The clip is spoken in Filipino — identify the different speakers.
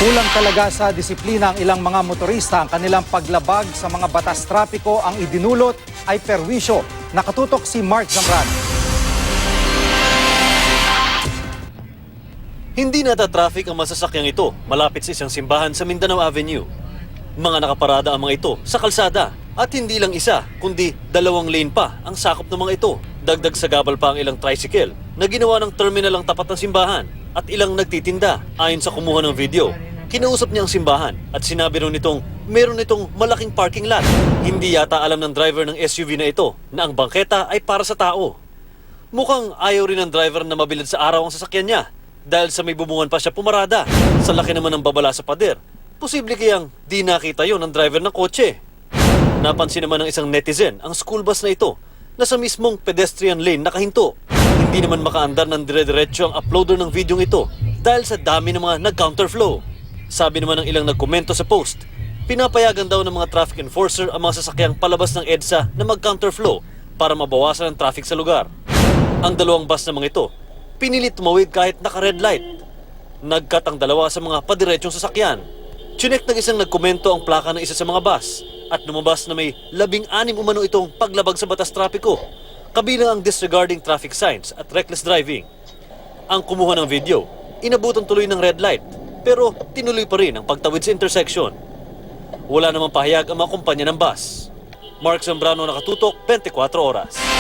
Speaker 1: Kulang talaga sa disiplina ang ilang mga motorista. Ang kanilang paglabag sa mga batas trapiko ang idinulot ay perwisyo. Nakatutok si Mark Zambrano.
Speaker 2: Hindi nata-traffic ang masasakyang ito malapit sa isang simbahan sa Mindanao Avenue. Mga nakaparada ang mga ito sa kalsada at hindi lang isa kundi 2 lane pa ang sakop ng mga ito. Dagdag sa gabal pa ang ilang tricycle na ginawa ng terminal ang tapat ng simbahan at ilang nagtitinda. Ayon sa kumuha ng video, kinausap niya ang simbahan at sinabi rin nitong meron itong malaking parking lot. Hindi yata alam ng driver ng SUV na ito na ang bangketa ay para sa tao. Mukhang ayaw rin ng driver na mabilid sa araw ang sasakyan niya dahil sa may bubungan pa siya pumarada. Sa laki naman ng babala sa pader, posible kayang di nakita yon ng driver ng kotse. Napansin naman ng isang netizen ang school bus na ito na sa mismong pedestrian lane nakahinto. Hindi naman makaandar ng dire-diretso ang uploader ng video ito dahil sa dami ng mga nag-counterflow. Sabi naman ng ilang nagkomento sa post, pinapayagan daw ng mga traffic enforcer ang mga sasakyang palabas ng EDSA na mag-counterflow para mabawasan ang traffic sa lugar. Ang 2 bus na mga ito, pinilit tumawid kahit naka-red light. Nagkat ang 2 sa mga padiretsong sasakyan. Chinek ng isang nagkomento ang plaka ng isa sa mga bus at lumabas na may 16 umano itong paglabag sa batas trapiko, kabilang ang disregarding traffic signs at reckless driving. Ang kumuha ng video, inabutan tuloy ng red light pero tinuloy pa rin ang pagtawid sa intersection. Wala namang pahayag ang mga kumpanya ng bus. Mark Zambrano, nakatutok, 24 oras.